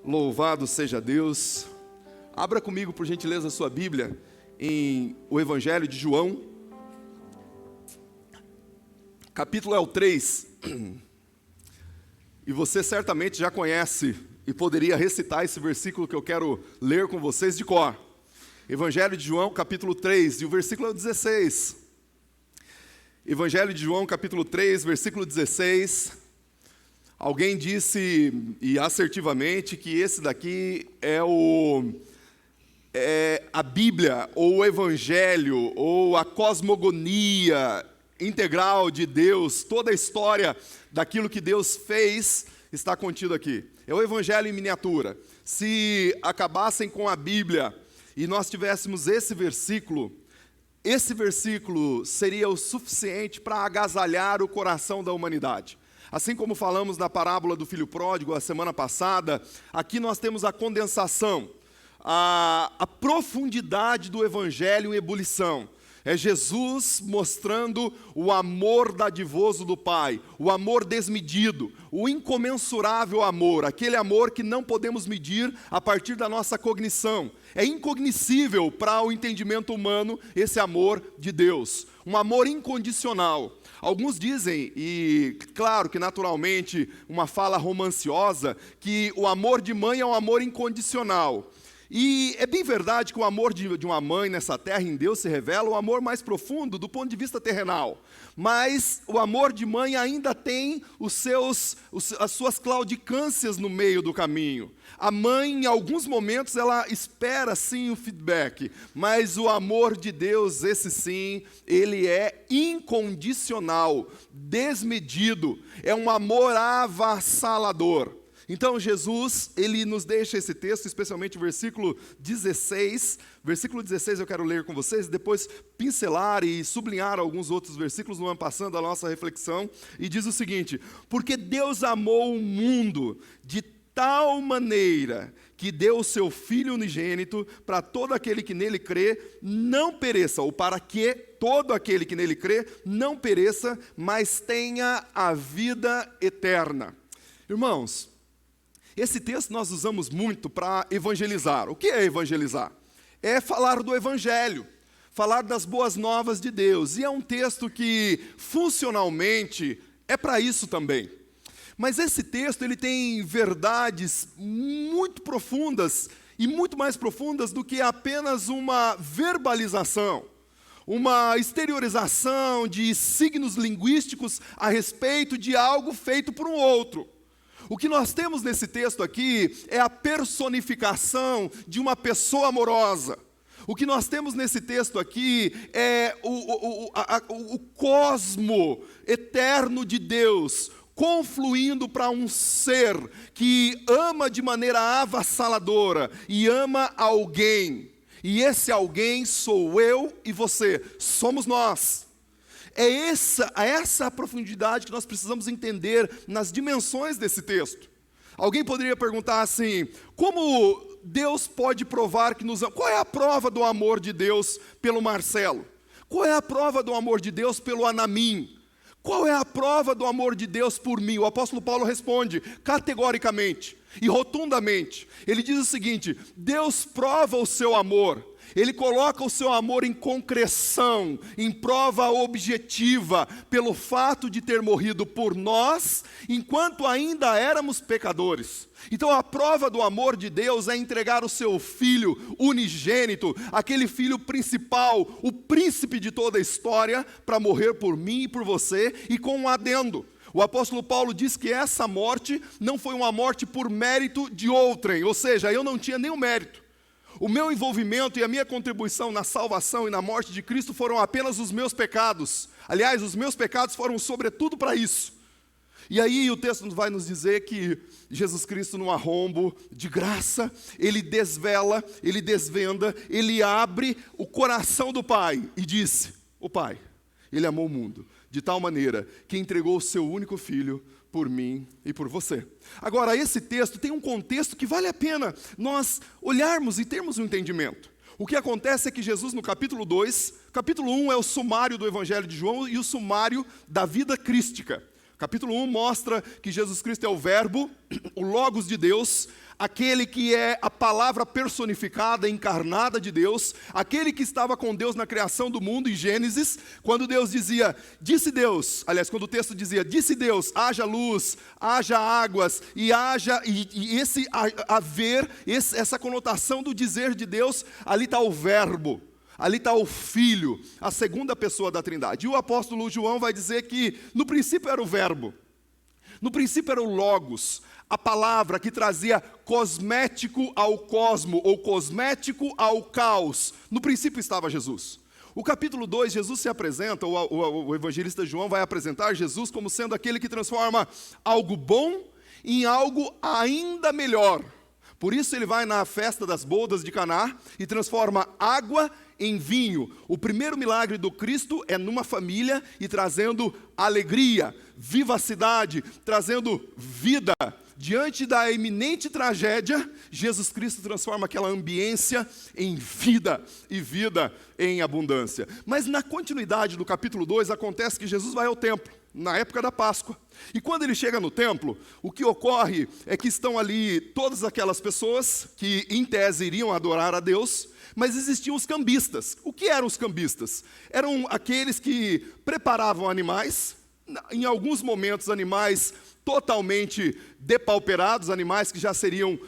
Louvado seja Deus. Abra comigo, por gentileza, a sua Bíblia em o Evangelho de João. Capítulo é o 3. E você certamente já conhece e poderia recitar esse versículo que eu quero ler com vocês de cor. Evangelho de João, capítulo 3, e o versículo é o 16. Evangelho de João, capítulo 3, versículo 16. Alguém disse, e assertivamente, que esse daqui é a Bíblia, ou o Evangelho, ou a cosmogonia integral de Deus. Toda a história daquilo que Deus fez está contido aqui. É o Evangelho em miniatura. Se acabassem com a Bíblia e nós tivéssemos esse versículo seria o suficiente para agasalhar o coração da humanidade. Assim como falamos na parábola do filho pródigo a semana passada, aqui nós temos a condensação, a profundidade do Evangelho em ebulição. É Jesus mostrando o amor dadivoso do Pai, o amor desmedido, o incomensurável amor, aquele amor que não podemos medir a partir da nossa cognição. É incognoscível para o entendimento humano esse amor de Deus, um amor incondicional. Alguns dizem, e claro que naturalmente uma fala romanciosa, que o amor de mãe é um amor incondicional. E é bem verdade que o amor de uma mãe nessa terra em Deus se revela o amor mais profundo do ponto de vista terrenal. Mas o amor de mãe ainda tem as suas claudicâncias no meio do caminho. A mãe, em alguns momentos, ela espera sim o feedback, mas o amor de Deus, esse sim, ele é incondicional, desmedido, é um amor avassalador. Então Jesus, ele nos deixa esse texto, especialmente o versículo 16. Versículo 16 eu quero ler com vocês, depois pincelar e sublinhar alguns outros versículos, no ano passando a nossa reflexão. E diz o seguinte: porque Deus amou o mundo de tal maneira que deu o seu Filho unigênito para todo aquele que nele crê não pereça, ou para que todo aquele que nele crê não pereça, mas tenha a vida eterna. Irmãos, esse texto nós usamos muito para evangelizar. O que é evangelizar? É falar do Evangelho, falar das boas novas de Deus. E é um texto que, funcionalmente, é para isso também. Mas esse texto ele tem verdades muito profundas, e muito mais profundas do que apenas uma verbalização, uma exteriorização de signos linguísticos a respeito de algo feito por um outro. O que nós temos nesse texto aqui é a personificação de uma pessoa amorosa. O que nós temos nesse texto aqui é o cosmo eterno de Deus, confluindo para um ser que ama de maneira avassaladora e ama alguém. E esse alguém sou eu e você, somos nós. É essa a profundidade que nós precisamos entender nas dimensões desse texto. Alguém poderia perguntar assim: como Deus pode provar que nos ama? Qual é a prova do amor de Deus pelo Marcelo? Qual é a prova do amor de Deus pelo Anamim? Qual é a prova do amor de Deus por mim? O apóstolo Paulo responde categoricamente e rotundamente. Ele diz o seguinte: Deus prova o seu amor. Ele coloca o seu amor em concreção, em prova objetiva, pelo fato de ter morrido por nós, enquanto ainda éramos pecadores. Então a prova do amor de Deus é entregar o seu Filho unigênito, aquele Filho principal, o príncipe de toda a história, para morrer por mim e por você, e com um adendo. O apóstolo Paulo diz que essa morte não foi uma morte por mérito de outrem, ou seja, eu não tinha nenhum mérito. O meu envolvimento e a minha contribuição na salvação e na morte de Cristo foram apenas os meus pecados. Aliás, os meus pecados foram sobretudo para isso. E aí o texto vai nos dizer que Jesus Cristo, num arrombo de graça, ele desvela, ele desvenda, ele abre o coração do Pai e disse: o Pai, ele amou o mundo de tal maneira que entregou o seu único Filho por mim e por você. Agora, esse texto tem um contexto que vale a pena nós olharmos e termos um entendimento. O que acontece é que Jesus, no capítulo 2, capítulo 1 é o sumário do Evangelho de João e o sumário da vida crística. Capítulo 1 mostra que Jesus Cristo é o Verbo, o Logos de Deus, aquele que é a palavra personificada, encarnada de Deus, aquele que estava com Deus na criação do mundo em Gênesis, quando Deus dizia, disse Deus, aliás, quando o texto dizia, disse Deus, haja luz, haja águas, e esse haver, essa conotação do dizer de Deus, ali está o verbo. Ali está o Filho, a segunda pessoa da Trindade. E o apóstolo João vai dizer que no princípio era o verbo, no princípio era o Logos, a palavra que trazia cosmético ao cosmo, ou cosmético ao caos. No princípio estava Jesus. O capítulo 2, Jesus se apresenta, o evangelista João vai apresentar Jesus como sendo aquele que transforma algo bom em algo ainda melhor. Por isso ele vai na festa das bodas de Caná e transforma água em vinho. O primeiro milagre do Cristo é numa família e trazendo alegria, vivacidade, trazendo vida. Diante da iminente tragédia, Jesus Cristo transforma aquela ambiência em vida e vida em abundância. Mas na continuidade do capítulo 2, acontece que Jesus vai ao templo, na época da Páscoa. E quando ele chega no templo, o que ocorre é que estão ali todas aquelas pessoas que, em tese, iriam adorar a Deus, mas existiam os cambistas. O que eram os cambistas? Eram aqueles que preparavam animais, em alguns momentos animais totalmente depauperados, animais que já seriam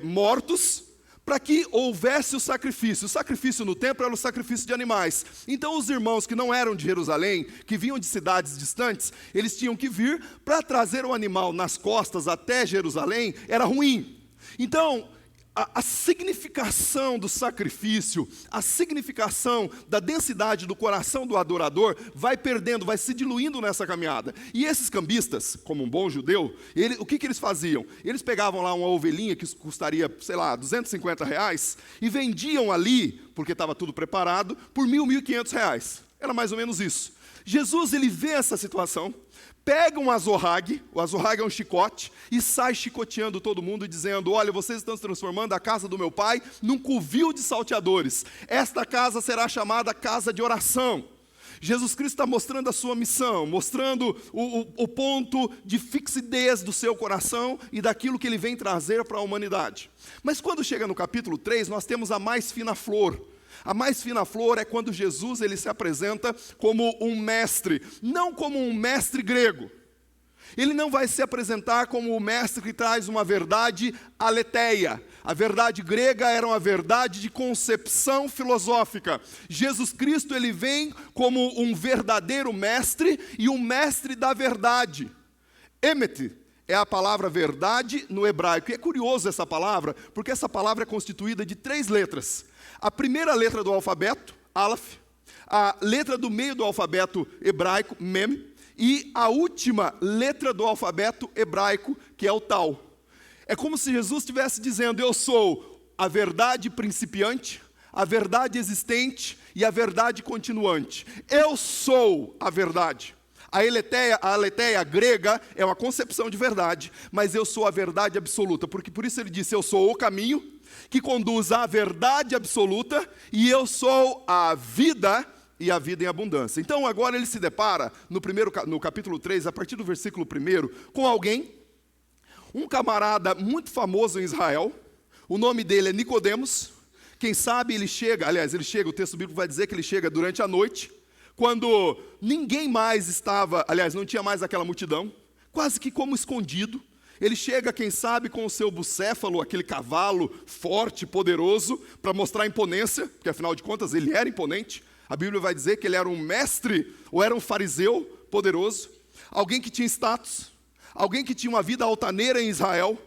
mortos, para que houvesse o sacrifício. O sacrifício no templo era o sacrifício de animais. Então os irmãos que não eram de Jerusalém, que vinham de cidades distantes, eles tinham que vir para trazer o animal nas costas até Jerusalém, era ruim. Então, a significação do sacrifício, a significação da densidade do coração do adorador vai perdendo, vai se diluindo nessa caminhada. E esses cambistas, como um bom judeu, o que eles faziam? Eles pegavam lá uma ovelhinha que custaria, sei lá, R$250 e vendiam ali, porque estava tudo preparado, por R$1.000, R$1.500. Era mais ou menos isso. Jesus, ele vê essa situação, pega um azorrague, o azorrague é um chicote, e sai chicoteando todo mundo, dizendo, olha, vocês estão transformando a casa do meu pai num covil de salteadores. Esta casa será chamada casa de oração. Jesus Cristo está mostrando a sua missão, mostrando o ponto de fixidez do seu coração e daquilo que ele vem trazer para a humanidade. Mas quando chega no capítulo 3, nós temos a mais fina flor. A mais fina flor é quando Jesus ele se apresenta como um mestre, não como um mestre grego. Ele não vai se apresentar como o mestre que traz uma verdade aletheia. A verdade grega era uma verdade de concepção filosófica. Jesus Cristo ele vem como um verdadeiro mestre e um mestre da verdade. Emet é a palavra verdade no hebraico. E é curioso essa palavra, porque essa palavra é constituída de 3 letras. A primeira letra do alfabeto, Aleph, a letra do meio do alfabeto hebraico, Mem, e a última letra do alfabeto hebraico, que é o Tal. É como se Jesus estivesse dizendo, eu sou a verdade principiante, a verdade existente e a verdade continuante. Eu sou a verdade. A aletheia grega é uma concepção de verdade, mas eu sou a verdade absoluta, porque por isso ele disse, eu sou o caminho que conduz à verdade absoluta e eu sou a vida e a vida em abundância. Então agora ele se depara no capítulo 3, a partir do versículo 1, com alguém, um camarada muito famoso em Israel, o nome dele é Nicodemos. Quem sabe ele chega, o texto bíblico vai dizer que ele chega durante a noite, quando ninguém mais estava, não tinha mais aquela multidão, quase que como escondido. Ele chega, quem sabe, com o seu bucéfalo, aquele cavalo forte, poderoso, para mostrar imponência, porque afinal de contas ele era imponente. A Bíblia vai dizer que ele era um mestre, ou era um fariseu poderoso, alguém que tinha status, alguém que tinha uma vida altaneira em Israel,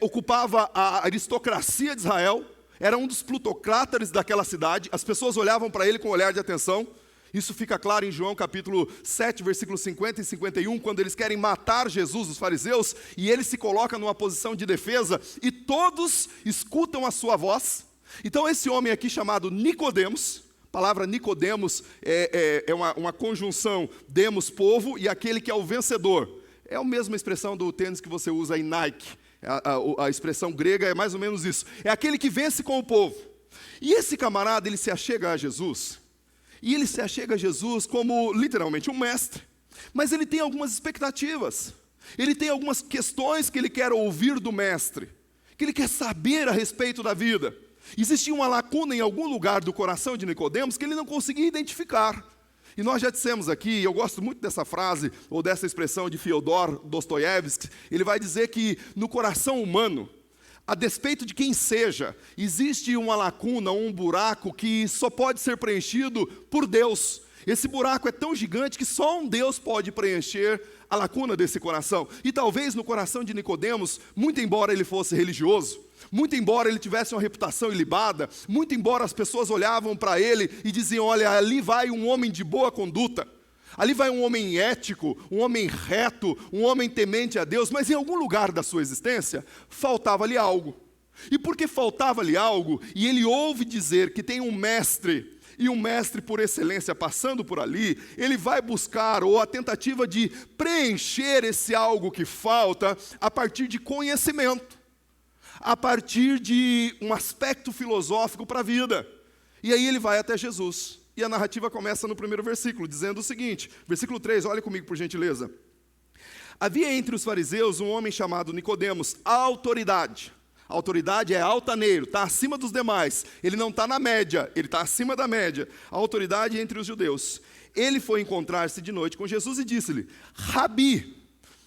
ocupava a aristocracia de Israel, era um dos plutocrátares daquela cidade, as pessoas olhavam para ele com um olhar de atenção. Isso fica claro em João capítulo 7, versículos 50 e 51, quando eles querem matar Jesus, os fariseus, e ele se coloca numa posição de defesa, e todos escutam a sua voz. Então esse homem aqui chamado Nicodemos, a palavra Nicodemos é uma conjunção, demos, povo, e aquele que é o vencedor. É a mesma expressão do tênis que você usa em Nike, a expressão grega é mais ou menos isso. É aquele que vence com o povo. E esse camarada, ele se achega a Jesus, e ele se achega a Jesus como, literalmente, um mestre. Mas ele tem algumas expectativas. Ele tem algumas questões que ele quer ouvir do mestre, que ele quer saber a respeito da vida. Existia uma lacuna em algum lugar do coração de Nicodemos que ele não conseguia identificar. E nós já dissemos aqui, eu gosto muito dessa frase, ou dessa expressão de Fyodor Dostoiévski, ele vai dizer que no coração humano, a despeito de quem seja, existe uma lacuna, um buraco que só pode ser preenchido por Deus. Esse buraco é tão gigante que só um Deus pode preencher a lacuna desse coração. E talvez no coração de Nicodemos, muito embora ele fosse religioso, muito embora ele tivesse uma reputação ilibada, muito embora as pessoas olhavam para ele e diziam, olha, ali vai um homem de boa conduta, ali vai um homem ético, um homem reto, um homem temente a Deus, mas em algum lugar da sua existência, faltava-lhe algo. E porque faltava-lhe algo, e ele ouve dizer que tem um mestre, e um mestre por excelência passando por ali, ele vai buscar, ou a tentativa de preencher esse algo que falta, a partir de conhecimento, a partir de um aspecto filosófico para a vida. E aí ele vai até Jesus. E a narrativa começa no primeiro versículo, dizendo o seguinte, versículo 3, olha comigo por gentileza. Havia entre os fariseus um homem chamado Nicodemos, autoridade. A autoridade é altaneiro, está acima dos demais. Ele não está na média, ele está acima da média. A autoridade entre os judeus. Ele foi encontrar-se de noite com Jesus e disse-lhe, Rabi,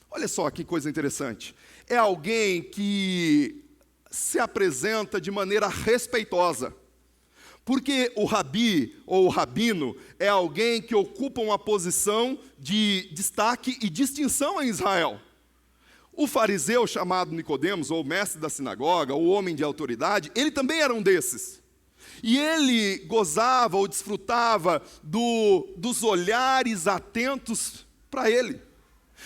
olha só que coisa interessante. É alguém que se apresenta de maneira respeitosa. Porque o rabi, ou o rabino, é alguém que ocupa uma posição de destaque e distinção em Israel. O fariseu chamado Nicodemos, ou mestre da sinagoga, ou homem de autoridade, ele também era um desses. E ele gozava ou desfrutava dos olhares atentos para ele.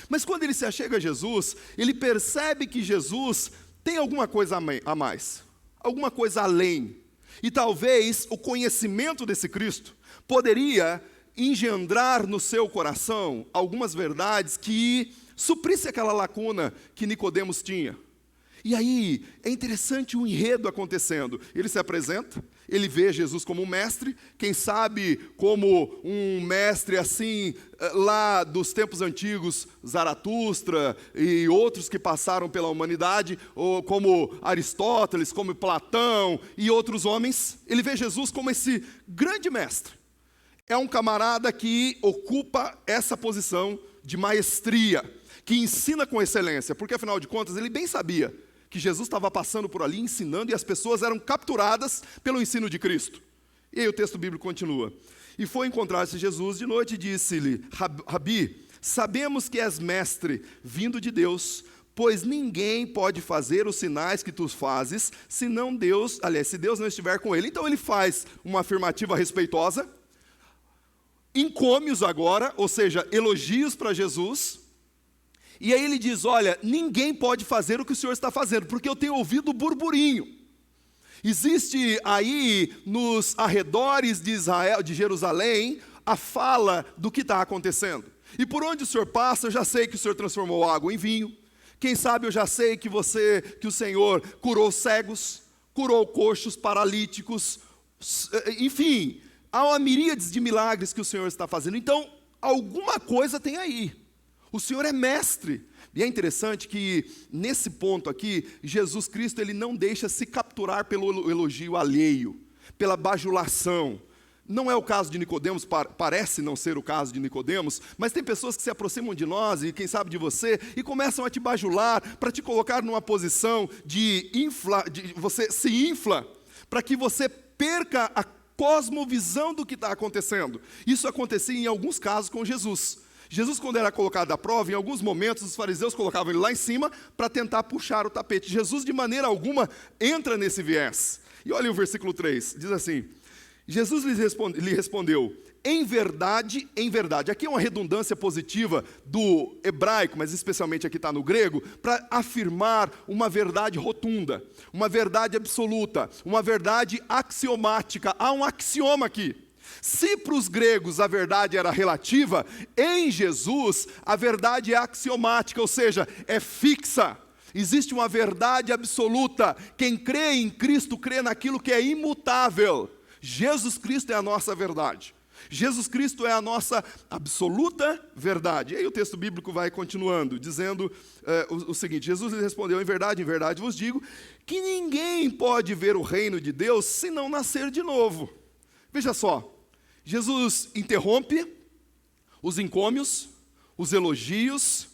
Mas quando ele se achega a Jesus, ele percebe que Jesus tem alguma coisa a mais, alguma coisa além. E talvez o conhecimento desse Cristo poderia engendrar no seu coração algumas verdades que suprisse aquela lacuna que Nicodemos tinha. E aí, é interessante o enredo acontecendo. Ele se apresenta, ele vê Jesus como um mestre, quem sabe como um mestre assim, lá dos tempos antigos, Zaratustra e outros que passaram pela humanidade, ou como Aristóteles, como Platão e outros homens. Ele vê Jesus como esse grande mestre. É um camarada que ocupa essa posição de maestria, que ensina com excelência, porque afinal de contas ele bem sabia que Jesus estava passando por ali ensinando e as pessoas eram capturadas pelo ensino de Cristo. E aí o texto bíblico continua. E foi encontrar-se Jesus de noite e disse-lhe, Rabi, sabemos que és mestre, vindo de Deus, pois ninguém pode fazer os sinais que tu fazes, senão Deus, aliás, se Deus não estiver com ele. Então ele faz uma afirmativa respeitosa, encômios agora, ou seja, elogios para Jesus. E aí ele diz, olha, ninguém pode fazer o que o Senhor está fazendo, porque eu tenho ouvido burburinho. Existe aí, nos arredores de Israel, de Jerusalém, a fala do que está acontecendo. E por onde o Senhor passa, eu já sei que o Senhor transformou água em vinho. Quem sabe eu já sei que o Senhor curou cegos, curou coxos, paralíticos, enfim, há uma miríade de milagres que o Senhor está fazendo. Então, alguma coisa tem aí. O Senhor é mestre. E é interessante que, nesse ponto aqui, Jesus Cristo ele não deixa se capturar pelo elogio alheio, pela bajulação. Não é o caso de Nicodemos, parece não ser o caso de Nicodemos, mas tem pessoas que se aproximam de nós, e quem sabe de você, e começam a te bajular, para te colocar numa posição de você se infla, para que você perca a cosmovisão do que está acontecendo. Isso acontecia em alguns casos com Jesus. Jesus, quando era colocado à prova, em alguns momentos os fariseus colocavam ele lá em cima para tentar puxar o tapete. Jesus, de maneira alguma, entra nesse viés. E olha o versículo 3, diz assim, Jesus lhe respondeu, em verdade, aqui é uma redundância positiva do hebraico, mas especialmente aqui está no grego, para afirmar uma verdade rotunda, uma verdade absoluta, uma verdade axiomática. Há um axioma aqui. Se para os gregos a verdade era relativa, em Jesus a verdade é axiomática, ou seja, é fixa. Existe uma verdade absoluta. Quem crê em Cristo crê naquilo que é imutável. Jesus Cristo é a nossa verdade. Jesus Cristo é a nossa absoluta verdade. E aí o texto bíblico vai continuando, dizendo o seguinte: Jesus lhe respondeu, em verdade vos digo, que ninguém pode ver o reino de Deus se não nascer de novo. Veja só, Jesus interrompe os encômios, os elogios,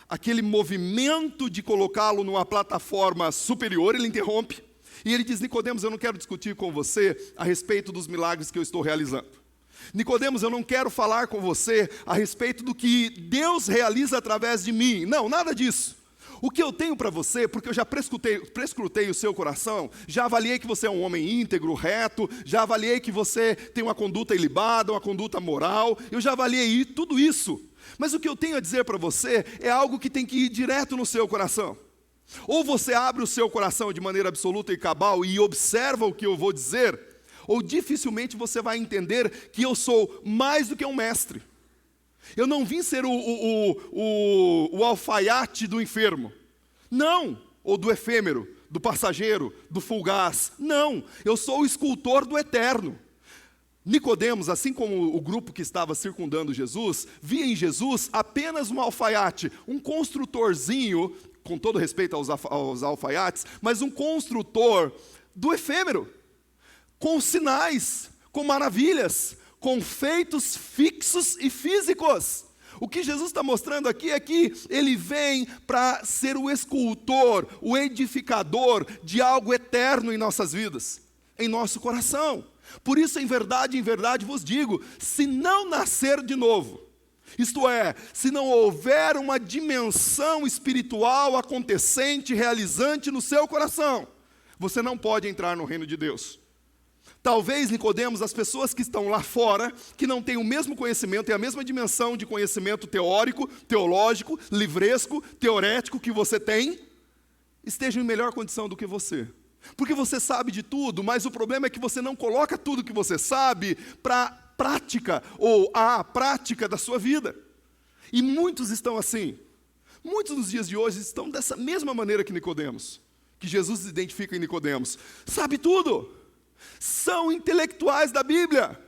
aquele movimento de colocá-lo numa plataforma superior, ele interrompe, e ele diz: Nicodemos, eu não quero discutir com você a respeito dos milagres que eu estou realizando. Nicodemos, eu não quero falar com você a respeito do que Deus realiza através de mim. Não, nada disso. O que eu tenho para você, porque eu já prescrutei o seu coração, já avaliei que você é um homem íntegro, reto, já avaliei que você tem uma conduta ilibada, uma conduta moral, eu já avaliei tudo isso. Mas o que eu tenho a dizer para você é algo que tem que ir direto no seu coração. Ou você abre o seu coração de maneira absoluta e cabal e observa o que eu vou dizer, ou dificilmente você vai entender que eu sou mais do que um mestre. Eu não vim ser o alfaiate do enfermo. Não. Ou do efêmero, do passageiro, do fugaz. Não. Eu sou o escultor do eterno. Nicodemos, assim como o grupo que estava circundando Jesus, via em Jesus apenas um alfaiate, um construtorzinho, com todo respeito aos alfaiates, mas um construtor do efêmero, com sinais, com maravilhas, com feitos fixos e físicos. O que Jesus está mostrando aqui é que ele vem para ser o escultor, o edificador de algo eterno em nossas vidas, em nosso coração. Por isso, em verdade vos digo, se não nascer de novo, isto é, se não houver uma dimensão espiritual acontecente, realizante no seu coração, você não pode entrar no reino de Deus. Talvez, Nicodemos, as pessoas que estão lá fora, que não têm o mesmo conhecimento e a mesma dimensão de conhecimento teórico, teológico, livresco, teorético que você tem, estejam em melhor condição do que você. Porque você sabe de tudo, mas o problema é que você não coloca tudo que você sabe para prática, ou a prática da sua vida. E muitos estão assim. Muitos nos dias de hoje estão dessa mesma maneira que Nicodemos, que Jesus identifica em Nicodemos. Sabe tudo. São intelectuais da Bíblia,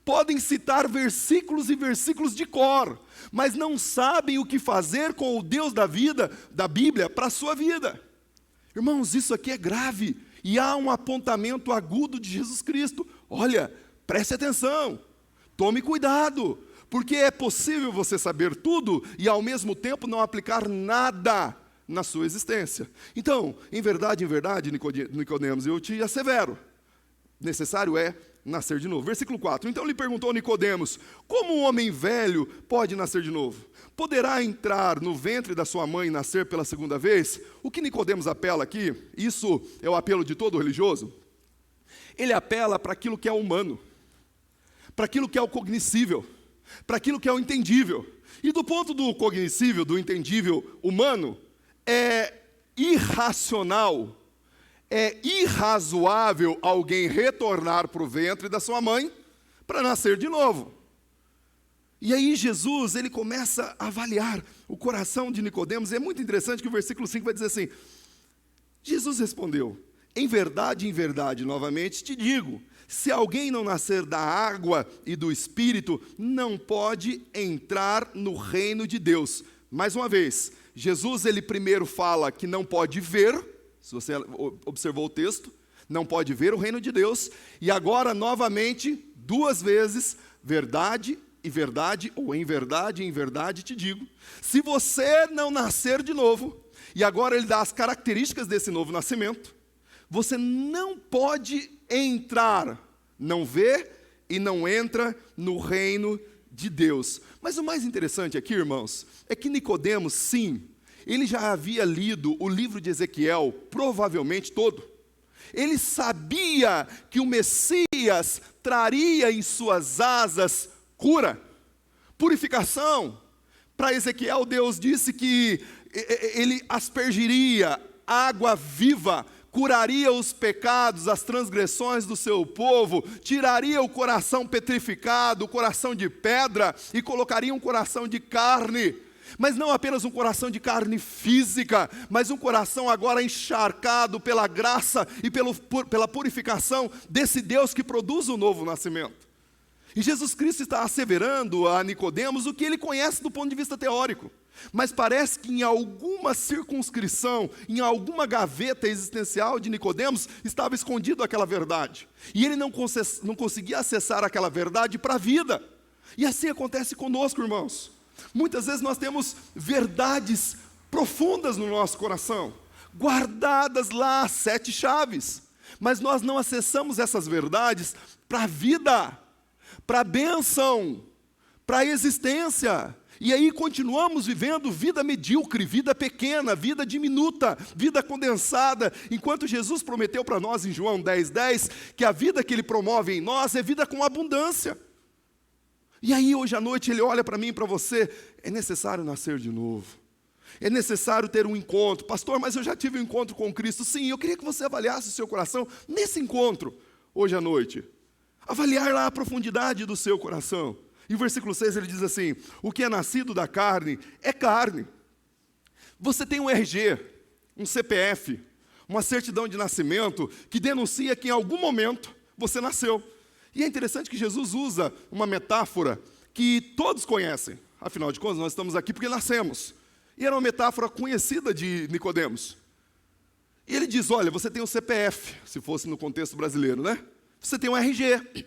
podem citar versículos e versículos de cor, mas não sabem o que fazer com o Deus da vida, da Bíblia, para a sua vida. Irmãos, isso aqui é grave, e há um apontamento agudo de Jesus Cristo. Olha, preste atenção, tome cuidado, porque é possível você saber tudo e ao mesmo tempo não aplicar nada na sua existência. Então, em verdade, Nicodemos, eu te assevero, necessário é nascer de novo. Versículo 4. Então lhe perguntou Nicodemos: como um homem velho pode nascer de novo? Poderá entrar no ventre da sua mãe e nascer pela segunda vez? O que Nicodemos apela aqui, isso é o apelo de todo religioso, ele apela para aquilo que é humano, para aquilo que é o cognoscível, para aquilo que é o entendível. E do ponto do cognoscível, do entendível humano, é irracional, é irrazoável alguém retornar para o ventre da sua mãe para nascer de novo. E aí Jesus, ele começa a avaliar o coração de Nicodemos. É muito interessante que o versículo 5 vai dizer assim: Jesus respondeu: em verdade, novamente te digo, se alguém não nascer da água e do Espírito, não pode entrar no reino de Deus. Mais uma vez, Jesus, ele primeiro fala que não pode ver. Se você observou o texto, não pode ver o reino de Deus. E agora, novamente, duas vezes, verdade e verdade, ou em verdade te digo. Se você não nascer de novo, e agora ele dá as características desse novo nascimento, você não pode entrar, não vê e não entra no reino de Deus. Mas o mais interessante aqui, irmãos, é que Nicodemos, sim, ele já havia lido o livro de Ezequiel, provavelmente todo. Ele sabia que o Messias traria em suas asas cura, purificação. Para Ezequiel, Deus disse que ele aspergiria água viva, curaria os pecados, as transgressões do seu povo, tiraria o coração petrificado, o coração de pedra, e colocaria um coração de carne. Mas não apenas um coração de carne física, mas um coração agora encharcado pela graça e pela purificação desse Deus que produz o novo nascimento. E Jesus Cristo está asseverando a Nicodemos o que ele conhece do ponto de vista teórico. Mas parece que em alguma circunscrição, em alguma gaveta existencial de Nicodemos, estava escondido aquela verdade. E ele não conseguia acessar aquela verdade para a vida. E assim acontece conosco, irmãos. Muitas vezes nós temos verdades profundas no nosso coração, guardadas lá, 7 chaves. Mas nós não acessamos essas verdades para a vida, para a bênção, para a existência. E aí continuamos vivendo vida medíocre, vida pequena, vida diminuta, vida condensada, enquanto Jesus prometeu para nós em João 10:10, que a vida que Ele promove em nós é vida com abundância. E aí hoje à noite Ele olha para mim e para você, é necessário nascer de novo. É necessário ter um encontro. Pastor, mas eu já tive um encontro com Cristo. Sim, eu queria que você avaliasse o seu coração nesse encontro, hoje à noite. Avaliar lá a profundidade do seu coração. E o versículo 6 ele diz assim: o que é nascido da carne é carne. Você tem um RG, um CPF, uma certidão de nascimento que denuncia que em algum momento você nasceu. E é interessante que Jesus usa uma metáfora que todos conhecem. Afinal de contas, nós estamos aqui porque nascemos. E era uma metáfora conhecida de Nicodemos. E ele diz, olha, você tem um CPF, se fosse no contexto brasileiro, né? Você tem um RG.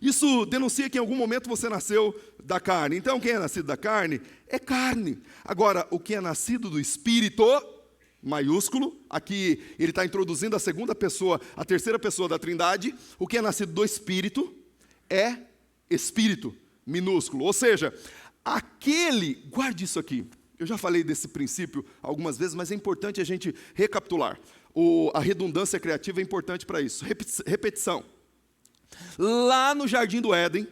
Isso denuncia que em algum momento você nasceu da carne. Então, quem é nascido da carne é carne. Agora, o que é nascido do Espírito, maiúsculo, aqui ele está introduzindo a segunda pessoa, a terceira pessoa da Trindade. O que é nascido do Espírito é Espírito, minúsculo. Ou seja, aquele, guarde isso aqui. Eu já falei desse princípio algumas vezes, mas é importante a gente recapitular. A redundância criativa é importante para isso. Repetição. Lá no Jardim do Éden,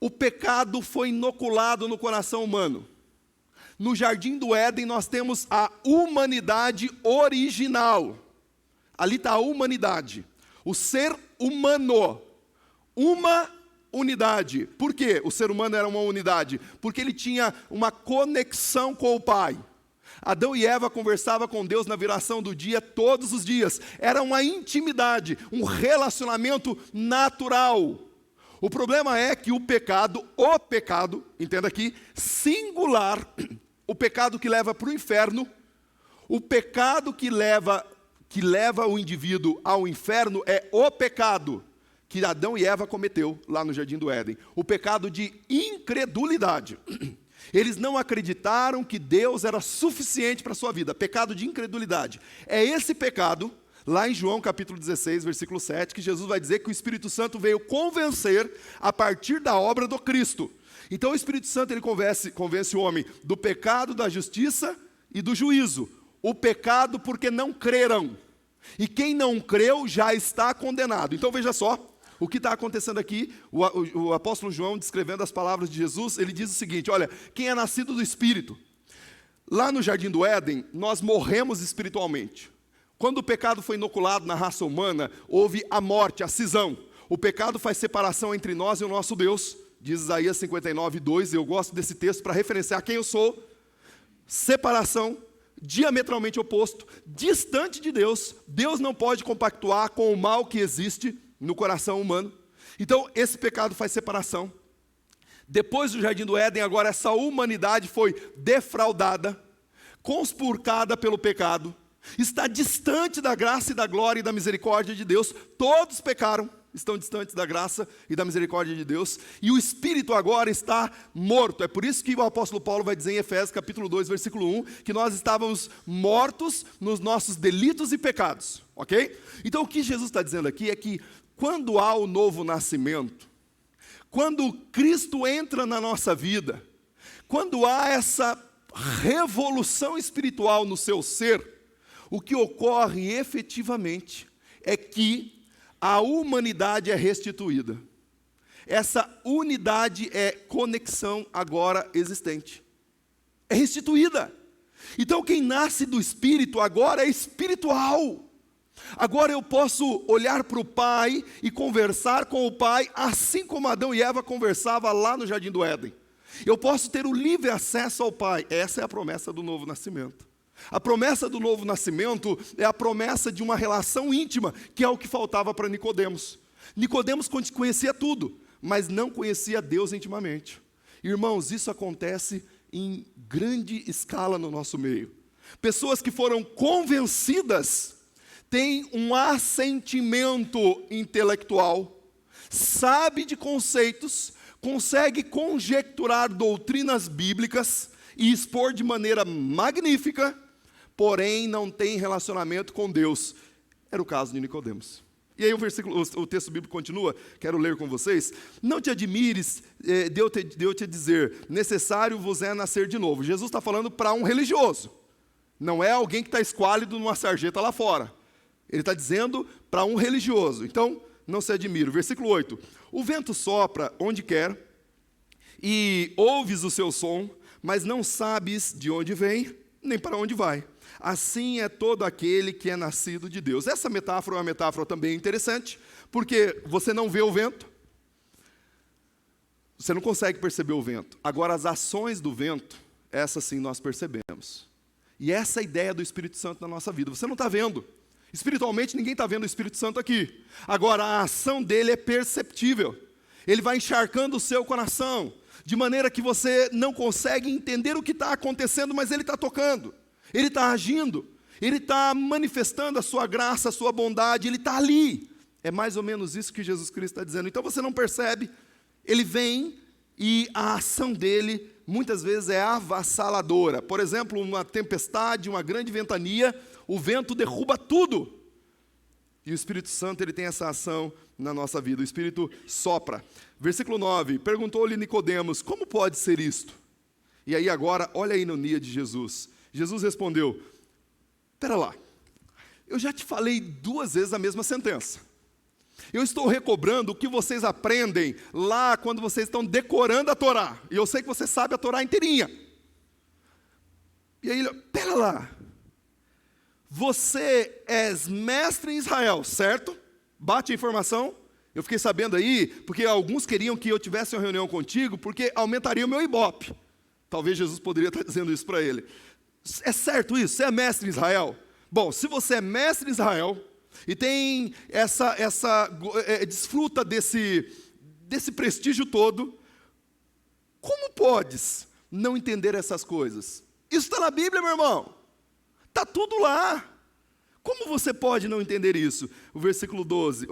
o pecado foi inoculado no coração humano. No Jardim do Éden nós temos a humanidade original. Ali está a humanidade. O ser humano. Uma unidade. Por quê? O ser humano era uma unidade? Porque ele tinha uma conexão com o Pai. Adão e Eva conversavam com Deus na viração do dia, todos os dias. Era uma intimidade, um relacionamento natural. O problema é que o pecado, entenda aqui, singular, o pecado que leva para o inferno, o pecado que leva o indivíduo ao inferno é o pecado que Adão e Eva cometeu lá no Jardim do Éden. O pecado de incredulidade. Eles não acreditaram que Deus era suficiente para a sua vida. Pecado de incredulidade. É esse pecado, lá em João capítulo 16, versículo 7, que Jesus vai dizer que o Espírito Santo veio convencer a partir da obra do Cristo. Então o Espírito Santo ele convence o homem do pecado, da justiça e do juízo. O pecado porque não creram. E quem não creu já está condenado. Então veja só. O que está acontecendo aqui, o apóstolo João, descrevendo as palavras de Jesus, ele diz o seguinte, olha, quem é nascido do Espírito, lá no Jardim do Éden, nós morremos espiritualmente. Quando o pecado foi inoculado na raça humana, houve a morte, a cisão. O pecado faz separação entre nós e o nosso Deus, diz Isaías 59:2, eu gosto desse texto para referenciar quem eu sou. Separação, diametralmente oposto, distante de Deus. Deus não pode compactuar com o mal que existe no coração humano. Então, esse pecado faz separação. Depois do Jardim do Éden, agora essa humanidade foi defraudada, conspurcada pelo pecado, está distante da graça e da glória e da misericórdia de Deus. Todos pecaram, estão distantes da graça e da misericórdia de Deus, e o Espírito agora está morto. É por isso que o apóstolo Paulo vai dizer em Efésios capítulo 2, versículo 1, que nós estávamos mortos nos nossos delitos e pecados, ok? Então o que Jesus está dizendo aqui é que quando há o novo nascimento, quando Cristo entra na nossa vida, quando há essa revolução espiritual no seu ser, o que ocorre efetivamente é que a humanidade é restituída. Essa unidade é conexão agora existente. É restituída. Então quem nasce do Espírito agora é espiritual. Agora eu posso olhar para o Pai e conversar com o Pai, assim como Adão e Eva conversavam lá no Jardim do Éden. Eu posso ter o livre acesso ao Pai. Essa é a promessa do novo nascimento. A promessa do novo nascimento é a promessa de uma relação íntima, que é o que faltava para Nicodemos. Nicodemos conhecia tudo, mas não conhecia Deus intimamente. Irmãos, isso acontece em grande escala no nosso meio. Pessoas que foram convencidas têm um assentimento intelectual, sabe de conceitos, consegue conjecturar doutrinas bíblicas e expor de maneira magnífica, porém não tem relacionamento com Deus. Era o caso de Nicodemos. E aí o texto bíblico continua, quero ler com vocês. Não te admires de eu te dizer, necessário vos é nascer de novo. Jesus está falando para um religioso, não é alguém que está esquálido numa sarjeta lá fora. Ele está dizendo para um religioso. Então, não se admire. Versículo 8. O vento sopra onde quer, e ouves o seu som, mas não sabes de onde vem, nem para onde vai. Assim é todo aquele que é nascido de Deus. Essa metáfora é uma metáfora também interessante, porque você não vê o vento, você não consegue perceber o vento. Agora, as ações do vento, essas sim nós percebemos. E essa é a ideia do Espírito Santo na nossa vida. Você não está vendo. Espiritualmente, ninguém está vendo o Espírito Santo aqui. Agora, a ação dele é perceptível. Ele vai encharcando o seu coração, de maneira que você não consegue entender o que está acontecendo, mas ele está tocando. Ele está agindo, ele está manifestando a sua graça, a sua bondade, ele está ali. É mais ou menos isso que Jesus Cristo está dizendo. Então você não percebe, ele vem e a ação dele muitas vezes é avassaladora. Por exemplo, uma tempestade, uma grande ventania, o vento derruba tudo. E o Espírito Santo ele tem essa ação na nossa vida, o Espírito sopra. Versículo 9, perguntou-lhe Nicodemos, como pode ser isto? E aí agora, olha a ironia de Jesus. Jesus respondeu, espera lá, eu já te falei 2 vezes a mesma sentença. Eu estou recobrando o que vocês aprendem lá quando vocês estão decorando a Torá. E eu sei que você sabe a Torá inteirinha. E aí, espera lá, você és mestre em Israel, certo? Bate a informação. Eu fiquei sabendo aí, porque alguns queriam que eu tivesse uma reunião contigo, porque aumentaria o meu ibope. Talvez Jesus poderia estar dizendo isso para ele. É certo isso? Você é mestre em Israel? Bom, se você é mestre em Israel e tem desfruta desse prestígio todo, como podes não entender essas coisas? Isso está na Bíblia, meu irmão. Está tudo lá. Como você pode não entender isso? O versículo 11.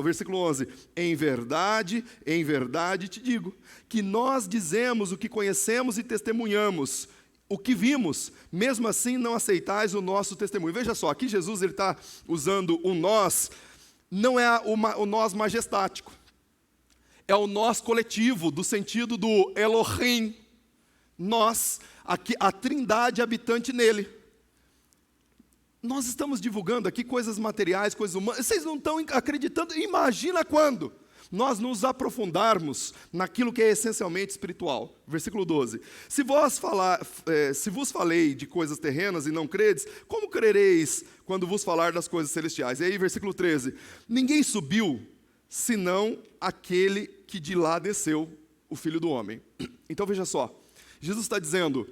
Em verdade te digo, que nós dizemos o que conhecemos e testemunhamos, o que vimos, mesmo assim não aceitais o nosso testemunho. Veja só, aqui Jesus está usando o nós, não é o nós majestático, é o nós coletivo, do sentido do Elohim, nós, aqui, a trindade habitante nele. Nós estamos divulgando aqui coisas materiais, coisas humanas, vocês não estão acreditando, imagina quando nós nos aprofundarmos naquilo que é essencialmente espiritual. Versículo 12. Se vos falei de coisas terrenas e não credes, como crereis quando vos falar das coisas celestiais? E aí, versículo 13. Ninguém subiu, senão aquele que de lá desceu, o Filho do Homem. Então veja só, Jesus está dizendo,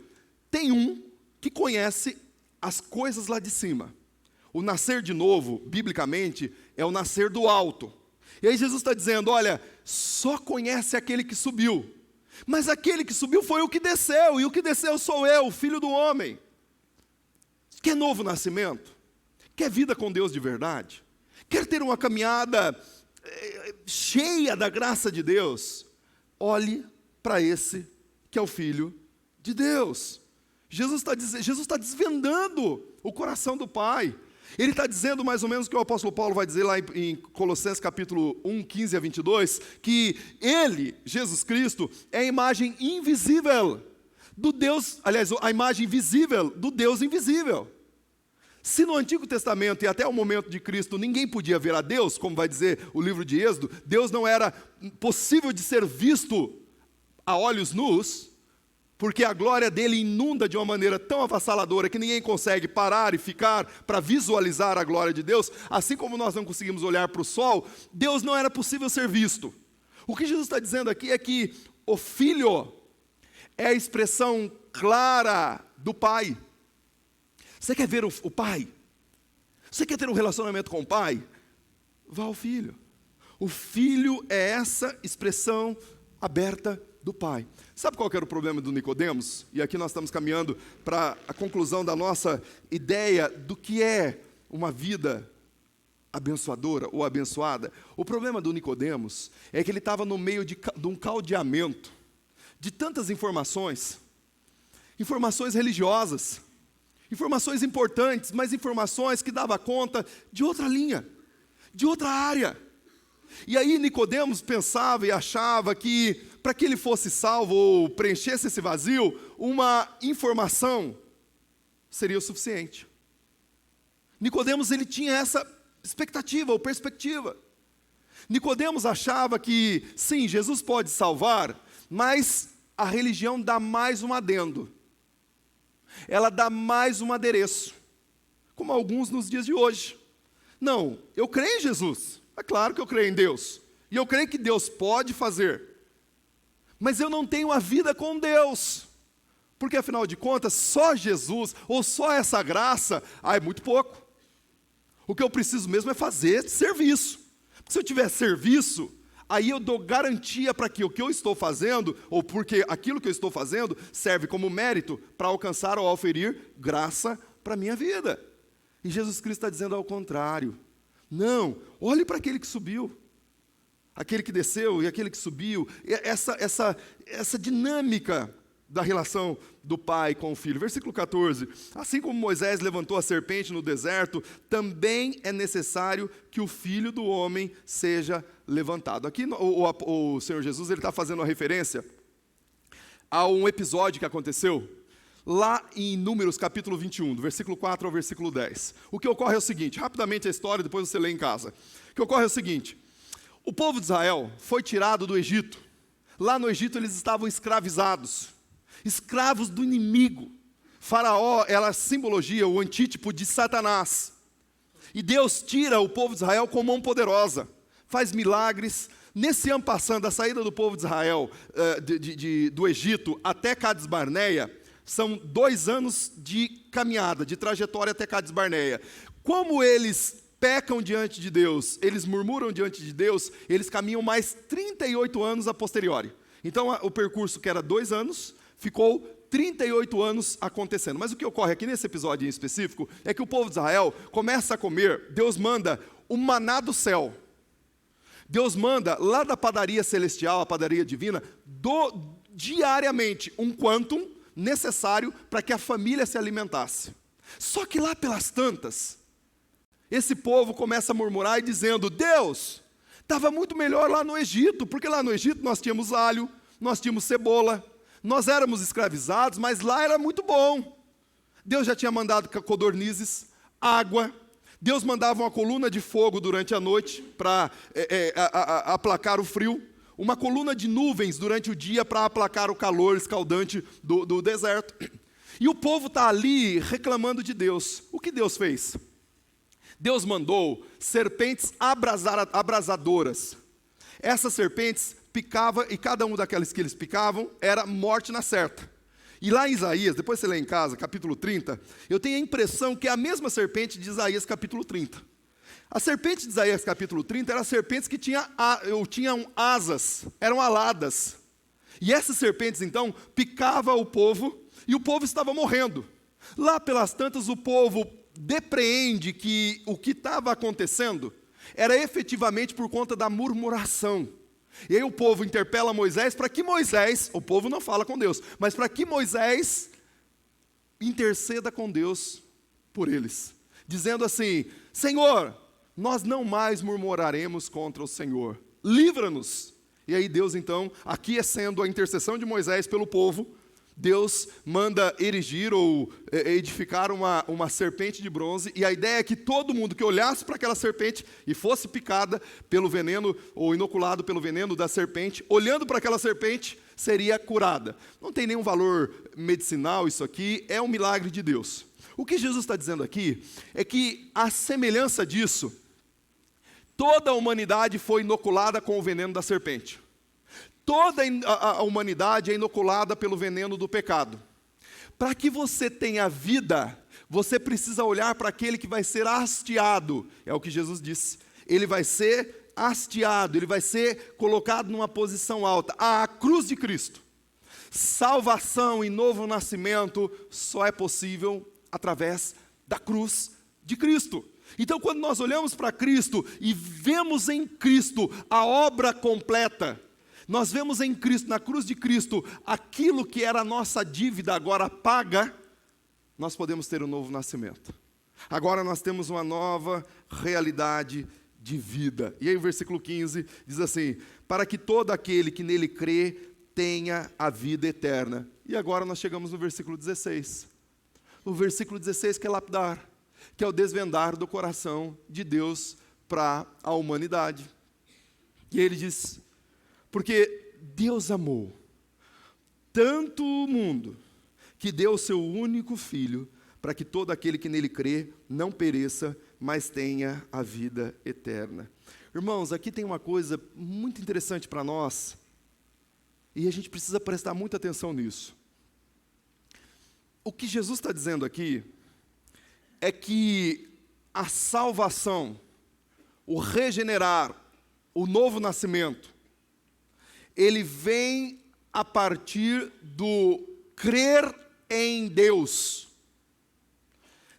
tem um que conhece as coisas lá de cima. O nascer de novo, biblicamente, é o nascer do alto. E aí Jesus está dizendo, olha, só conhece aquele que subiu. Mas aquele que subiu foi o que desceu, e o que desceu sou eu, o Filho do Homem. Quer novo nascimento? Quer vida com Deus de verdade? Quer ter uma caminhada cheia da graça de Deus? Olhe para esse que é o Filho de Deus. Jesus está desvendando o coração do Pai. Ele está dizendo mais ou menos o que o apóstolo Paulo vai dizer lá em Colossenses capítulo 1, 15 a 22, que ele, Jesus Cristo, é a imagem invisível do Deus, aliás, a imagem visível do Deus invisível. Se no Antigo Testamento e até o momento de Cristo ninguém podia ver a Deus, como vai dizer o livro de Êxodo, Deus não era possível de ser visto a olhos nus, porque a glória dele inunda de uma maneira tão avassaladora que ninguém consegue parar e ficar para visualizar a glória de Deus, assim como nós não conseguimos olhar para o sol, Deus não era possível ser visto. O que Jesus está dizendo aqui é que o Filho é a expressão clara do Pai. Você quer ver o Pai? Você quer ter um relacionamento com o Pai? Vá ao Filho. O Filho é essa expressão aberta do Pai. Sabe qual que era o problema do Nicodemos? E aqui nós estamos caminhando para a conclusão da nossa ideia do que é uma vida abençoadora ou abençoada. O problema do Nicodemos é que ele estava no meio de um caldeamento de tantas informações religiosas, informações importantes, mas informações que dava conta de outra linha, de outra área. E aí Nicodemos pensava e achava que, para que ele fosse salvo ou preenchesse esse vazio, uma informação seria o suficiente. Nicodemos, ele tinha essa expectativa ou perspectiva. Nicodemos achava que, sim, Jesus pode salvar, mas a religião dá mais um adendo. Ela dá mais um adereço, como alguns nos dias de hoje. Não, eu creio em Jesus. É claro que eu creio em Deus. E eu creio que Deus pode fazer. Mas eu não tenho a vida com Deus. Porque, afinal de contas, só Jesus, ou só essa graça, é muito pouco. O que eu preciso mesmo é fazer serviço. Porque se eu tiver serviço, aí eu dou garantia para que o que eu estou fazendo, ou porque aquilo que eu estou fazendo, serve como mérito para alcançar ou oferir graça para a minha vida. E Jesus Cristo está dizendo ao contrário. Não, olhe para aquele que subiu, aquele que desceu e aquele que subiu, essa dinâmica da relação do pai com o filho. Versículo 14, assim como Moisés levantou a serpente no deserto, também é necessário que o Filho do Homem seja levantado. Aqui o Senhor Jesus está fazendo uma referência a um episódio que aconteceu lá em Números capítulo 21, do versículo 4 ao versículo 10. O que ocorre é o seguinte, rapidamente a história, depois você lê em casa. O que ocorre é o seguinte, o povo de Israel foi tirado do Egito. Lá no Egito eles estavam escravizados, escravos do inimigo. Faraó era a simbologia, o antítipo de Satanás. E Deus tira o povo de Israel com mão poderosa, faz milagres. Nesse ano passando, da saída do povo de Israel do Egito até Cades Barneia, são 2 anos de caminhada, de trajetória até Cades Barneia. Como eles pecam diante de Deus, eles murmuram diante de Deus, eles caminham mais 38 anos a posteriori. Então, o percurso que era 2 anos, ficou 38 anos acontecendo. Mas o que ocorre aqui nesse episódio em específico, é que o povo de Israel começa a comer, Deus manda o maná do céu. Deus manda, lá da padaria celestial, a padaria divina, diariamente um quantum necessário para que a família se alimentasse. Só que lá pelas tantas, esse povo começa a murmurar e dizendo, Deus, estava muito melhor lá no Egito, porque lá no Egito nós tínhamos alho, nós tínhamos cebola, nós éramos escravizados, mas lá era muito bom. Deus já tinha mandado codornizes, água, Deus mandava uma coluna de fogo durante a noite para aplacar o frio, uma coluna de nuvens durante o dia para aplacar o calor escaldante do deserto. E o povo está ali reclamando de Deus. O que Deus fez? Deus mandou serpentes abrasadoras. Essas serpentes picavam, e cada um daqueles que eles picavam era morte na certa. E lá em Isaías, depois você lê em casa, capítulo 30, eu tenho a impressão que é a mesma serpente de Isaías capítulo 30. A serpente de Isaías capítulo 30 eram serpentes que tinham asas, eram aladas. E essas serpentes então picavam o povo, e o povo estava morrendo. Lá pelas tantas o povo depreende que o que estava acontecendo era efetivamente por conta da murmuração. E aí o povo interpela Moisés para que Moisés, o povo não fala com Deus, mas para que Moisés interceda com Deus por eles, dizendo assim, Senhor, nós não mais murmuraremos contra o Senhor, livra-nos. E aí Deus então, aquiescendo a intercessão de Moisés pelo povo, Deus manda erigir ou edificar uma serpente de bronze, e a ideia é que todo mundo que olhasse para aquela serpente e fosse picada pelo veneno, ou inoculado pelo veneno da serpente, olhando para aquela serpente, seria curada. Não tem nenhum valor medicinal isso aqui, é um milagre de Deus. O que Jesus está dizendo aqui é que, à semelhança disso, toda a humanidade foi inoculada com o veneno da serpente. Toda a humanidade é inoculada pelo veneno do pecado. Para que você tenha vida, você precisa olhar para aquele que vai ser hasteado. É o que Jesus disse. Ele vai ser hasteado, ele vai ser colocado numa posição alta. A cruz de Cristo. Salvação e novo nascimento só é possível através da cruz de Cristo. Então, quando nós olhamos para Cristo e vemos em Cristo a obra completa, nós vemos em Cristo, na cruz de Cristo, aquilo que era a nossa dívida agora paga, nós podemos ter um novo nascimento. Agora nós temos uma nova realidade de vida. E aí o versículo 15 diz assim: para que todo aquele que nele crê tenha a vida eterna. E agora nós chegamos no versículo 16. O versículo 16 que é lapidar, que é o desvendar do coração de Deus para a humanidade. E ele diz: porque Deus amou tanto o mundo, que deu o seu único Filho, para que todo aquele que nele crê não pereça, mas tenha a vida eterna. Irmãos, aqui tem uma coisa muito interessante para nós, e a gente precisa prestar muita atenção nisso. O que Jesus está dizendo aqui é que a salvação, o regenerar, o novo nascimento, ele vem a partir do crer em Deus.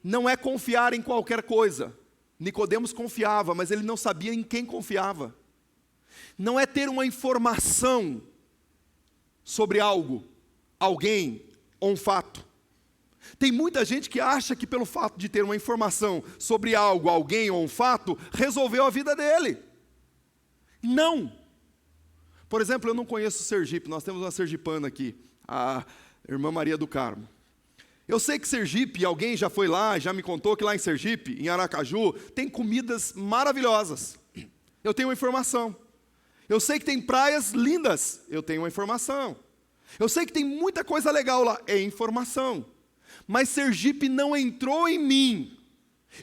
Não é confiar em qualquer coisa. Nicodemos confiava, mas ele não sabia em quem confiava. Não é ter uma informação sobre algo, alguém ou um fato. Tem muita gente que acha que pelo fato de ter uma informação sobre algo, alguém ou um fato, resolveu a vida dele. Não. Por exemplo, eu não conheço Sergipe, nós temos uma sergipana aqui, a irmã Maria do Carmo. Eu sei que Sergipe, alguém já foi lá, já me contou que lá em Sergipe, em Aracaju, tem comidas maravilhosas. Eu tenho uma informação. Eu sei que tem praias lindas, eu tenho uma informação. Eu sei que tem muita coisa legal lá, é informação. Mas Sergipe não entrou em mim.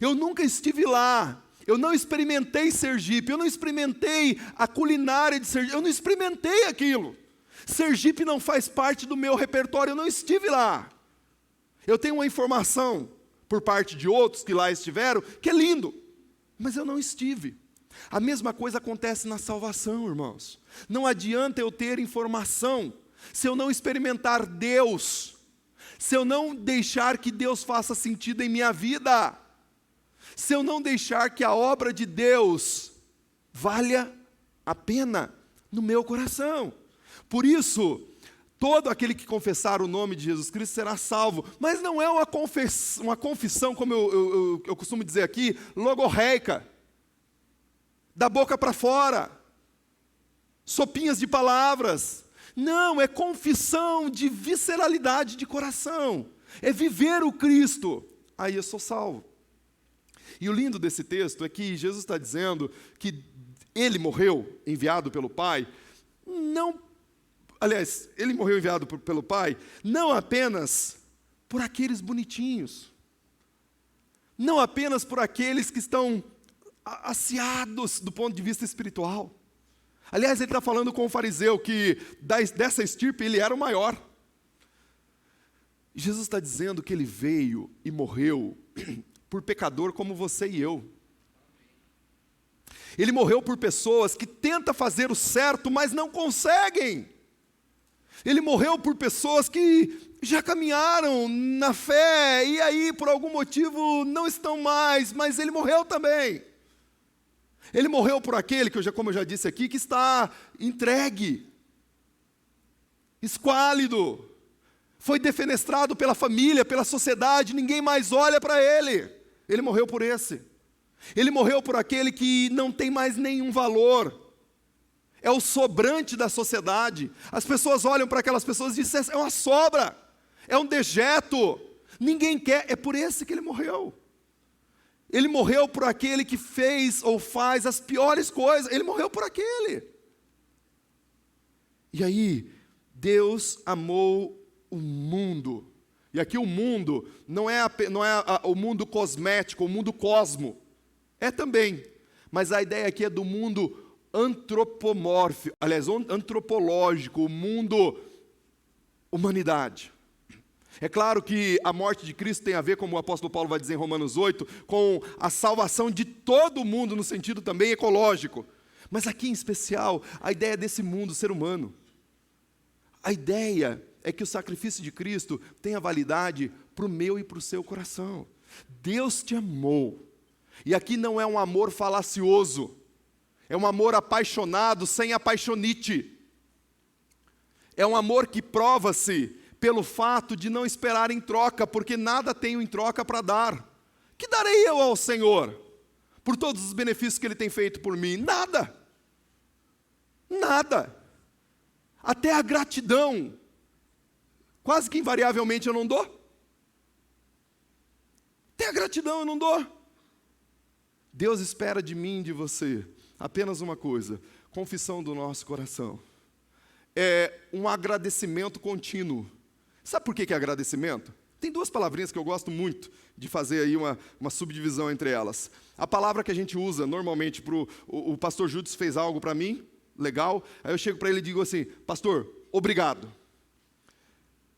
Eu nunca estive lá. Eu não experimentei Sergipe. Eu não experimentei a culinária de Sergipe. Eu não experimentei aquilo. Sergipe não faz parte do meu repertório. Eu não estive lá. Eu tenho uma informação por parte de outros que lá estiveram, que é lindo. Mas eu não estive. A mesma coisa acontece na salvação, irmãos. Não adianta eu ter informação se eu não experimentar Deus, se eu não deixar que Deus faça sentido em minha vida, se eu não deixar que a obra de Deus valha a pena no meu coração. Por isso, todo aquele que confessar o nome de Jesus Cristo será salvo. Mas não é uma confissão, como eu costumo dizer aqui, logorreica, da boca para fora, sopinhas de palavras. Não, é confissão de visceralidade de coração. É viver o Cristo. Aí eu sou salvo. E o lindo desse texto é que Jesus está dizendo que Ele morreu enviado pelo Pai, Ele morreu enviado pelo Pai, não apenas por aqueles bonitinhos, não apenas por aqueles que estão aciados do ponto de vista espiritual. Aliás, ele está falando com o fariseu que dessa estirpe ele era o maior. Jesus está dizendo que ele veio e morreu por pecador como você e eu. Ele morreu por pessoas que tentam fazer o certo, mas não conseguem. Ele morreu por pessoas que já caminharam na fé, e aí por algum motivo não estão mais, mas ele morreu também. Ele morreu por aquele, como eu já disse aqui, que está entregue, esquálido, foi defenestrado pela família, pela sociedade, ninguém mais olha para ele. Ele morreu por esse. Ele morreu por aquele que não tem mais nenhum valor. É o sobrante da sociedade. As pessoas olham para aquelas pessoas e dizem: é uma sobra, é um dejeto, ninguém quer. É por esse que ele morreu. Ele morreu por aquele que fez ou faz as piores coisas. Ele morreu por aquele. E aí, Deus amou o mundo. E aqui o mundo não é o mundo cosmético, o mundo cosmo. É também. Mas a ideia aqui é do mundo antropomórfico, aliás, antropológico, o mundo humanidade. É claro que a morte de Cristo tem a ver, como o apóstolo Paulo vai dizer em Romanos 8, com a salvação de todo mundo, no sentido também ecológico. Mas aqui em especial, a ideia desse mundo, ser humano. A ideia é que o sacrifício de Cristo tenha validade para o meu e para o seu coração. Deus te amou. E aqui não é um amor falacioso. É um amor apaixonado, sem apaixonite. É um amor que prova-se pelo fato de não esperar em troca, porque nada tenho em troca para dar. Que darei eu ao Senhor por todos os benefícios que Ele tem feito por mim? Nada. Nada. Até a gratidão, quase que invariavelmente eu não dou. Até a gratidão eu não dou. Deus espera de mim e de você apenas uma coisa: confissão do nosso coração. É um agradecimento contínuo. Sabe por que é agradecimento? Tem duas palavrinhas que eu gosto muito de fazer aí uma subdivisão entre elas. A palavra que a gente usa normalmente para o pastor Júdice fez algo para mim, legal, aí eu chego para ele e digo assim: pastor, obrigado.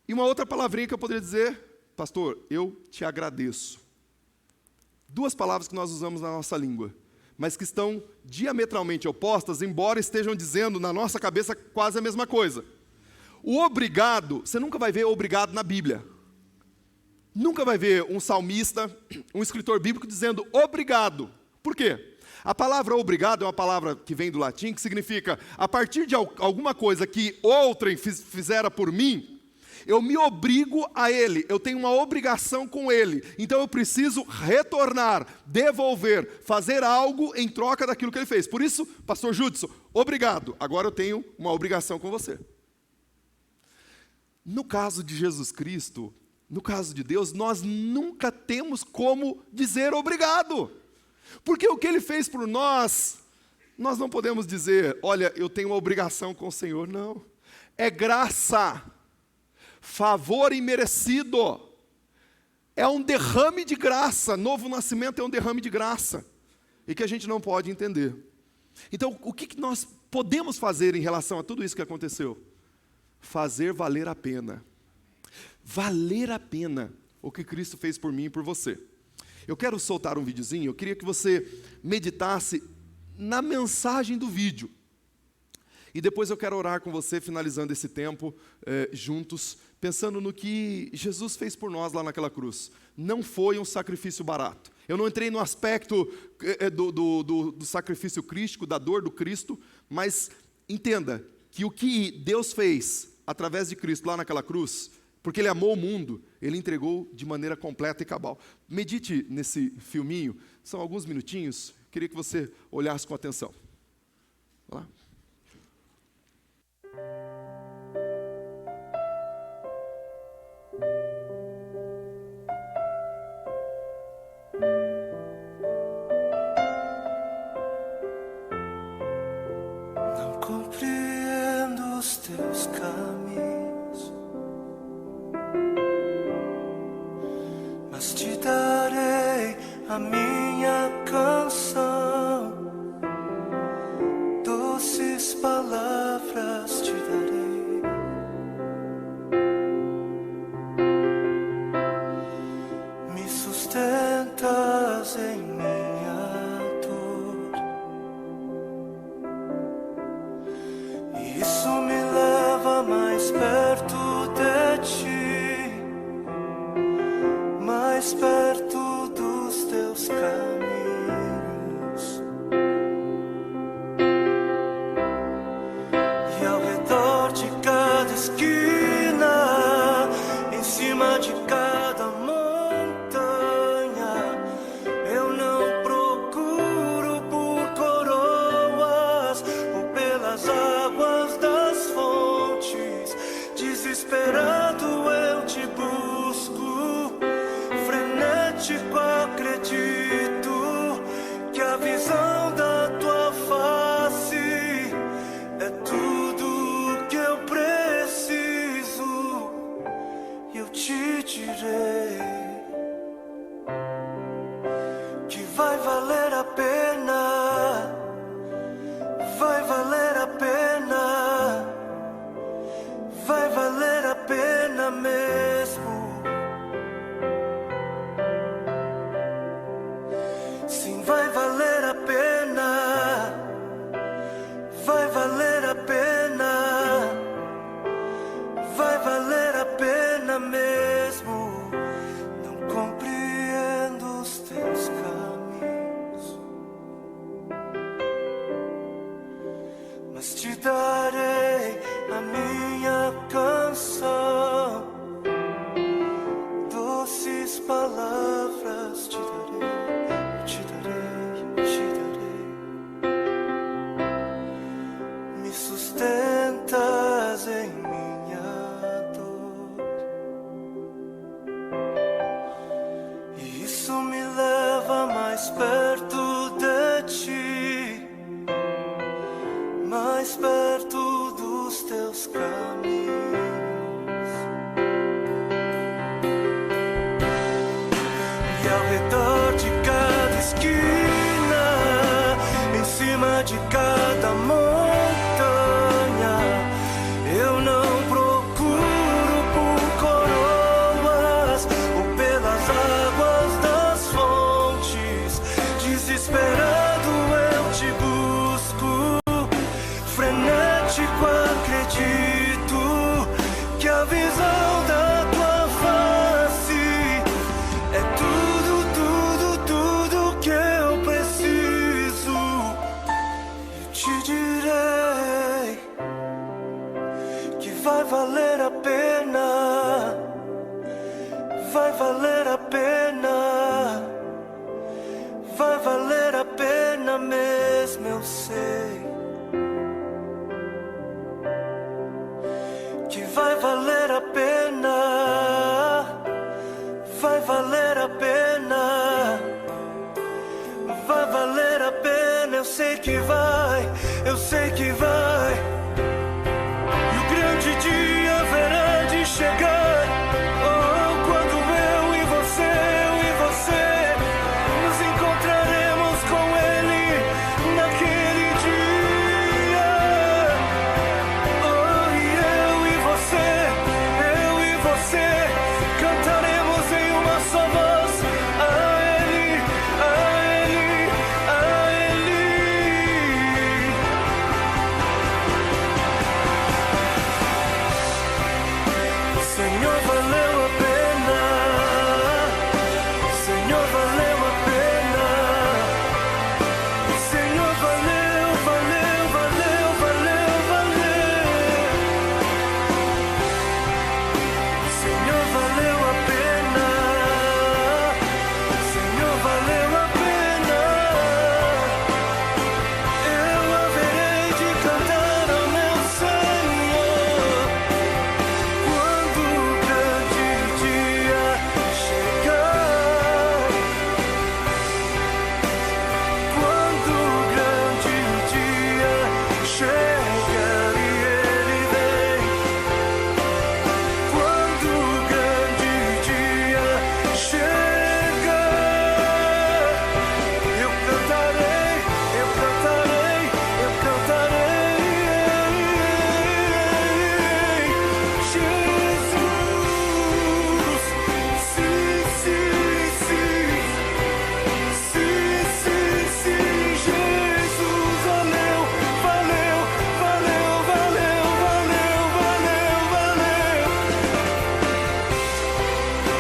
E uma outra palavrinha que eu poderia dizer: pastor, eu te agradeço. Duas palavras que nós usamos na nossa língua, mas que estão diametralmente opostas, embora estejam dizendo na nossa cabeça quase a mesma coisa. O obrigado, você nunca vai ver obrigado na Bíblia. Nunca vai ver um salmista, um escritor bíblico dizendo obrigado. Por quê? A palavra obrigado é uma palavra que vem do latim, que significa, a partir de alguma coisa que outrem fizera por mim, eu me obrigo a ele, eu tenho uma obrigação com ele, então eu preciso retornar, devolver, fazer algo em troca daquilo que ele fez. Por isso, pastor Júdice, obrigado, agora eu tenho uma obrigação com você. No caso de Jesus Cristo, no caso de Deus, nós nunca temos como dizer obrigado. Porque o que Ele fez por nós, nós não podemos dizer: olha, eu tenho uma obrigação com o Senhor. Não. É graça, favor imerecido. É um derrame de graça. Novo nascimento é um derrame de graça. E que a gente não pode entender. Então, o que nós podemos fazer em relação a tudo isso que aconteceu? Fazer valer a pena. Valer a pena o que Cristo fez por mim e por você. Eu quero soltar um videozinho, eu queria que você meditasse na mensagem do vídeo. E depois eu quero orar com você, finalizando esse tempo juntos, pensando no que Jesus fez por nós lá naquela cruz. Não foi um sacrifício barato. Eu não entrei no aspecto do sacrifício crístico, da dor do Cristo, mas entenda que o que Deus fez através de Cristo lá naquela cruz, porque Ele amou o mundo, Ele entregou de maneira completa e cabal. Medite nesse filminho, são alguns minutinhos, queria que você olhasse com atenção. Vai lá. Não compreendo os teus caminhos, mas te darei a minha canção, doce mas te darei a minha canção. Doces palavras te darei, eu te darei, eu te darei. Me sustentas em minha dor, e isso me leva mais perto de ti, mais perto dos teus caminhos. E ao redor de cada esquina, em cima de cada montanha, eu não procuro por coroas ou pelas águas das fontes. Desesperado eu te busco, frenético acredito que a visão da tua face é tudo, tudo, tudo que eu preciso. Eu te direi que vai valer a pena, vai valer a pena, vai valer a pena mesmo, eu sei. Que vai valer a pena, vai valer a pena, vai valer a pena, eu sei que vai, eu sei que vai. E o grande dia haverá de chegar, oh, quando eu e você nos encontraremos com Ele naquele dia. Oh, e eu e você cantaremos em uma só voz a Ele, a Ele, a Ele. Senhor, valeu a pena, Senhor, valeu a pena, Senhor, valeu, valeu, valeu, valeu, valeu. Senhor, valeu a pena, Senhor, valeu a pena. Eu haverei de cantar ao meu Senhor quando o grande dia chegar. Quando o grande dia chegar e Ele vem. Quando o grande dia chegar, eu cantarei, eu cantarei, eu cantarei. Jesus, sim, sim, sim, sim, sim, sim, Jesus, valeu, valeu, valeu, valeu, valeu, valeu, valeu. Viver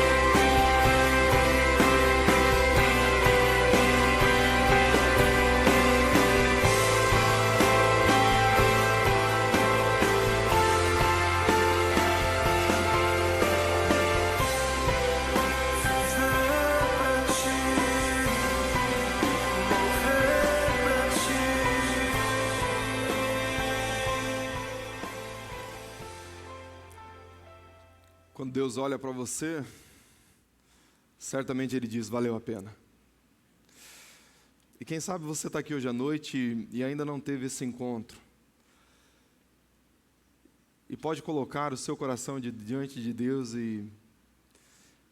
pra ti, morrer pra ti. Quando Deus olha para você, certamente Ele diz, valeu a pena. E quem sabe você está aqui hoje à noite e ainda não teve esse encontro. E pode colocar o seu coração diante de Deus e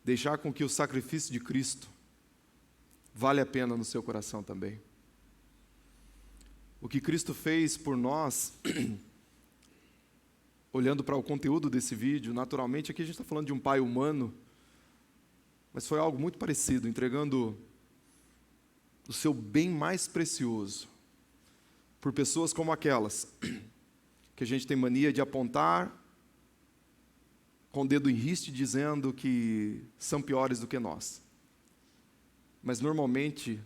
deixar com que o sacrifício de Cristo vale a pena no seu coração também. O que Cristo fez por nós, olhando para o conteúdo desse vídeo, naturalmente aqui a gente está falando de um pai humano, mas foi algo muito parecido, entregando o seu bem mais precioso por pessoas como aquelas que a gente tem mania de apontar com o dedo em riste dizendo que são piores do que nós. Mas normalmente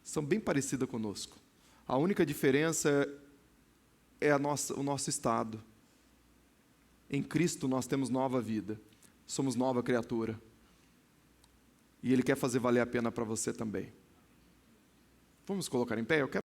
são bem parecidas conosco. A única diferença é o nosso estado. Em Cristo nós temos nova vida, somos nova criatura. E Ele quer fazer valer a pena para você também. Vamos colocar em pé? Eu quero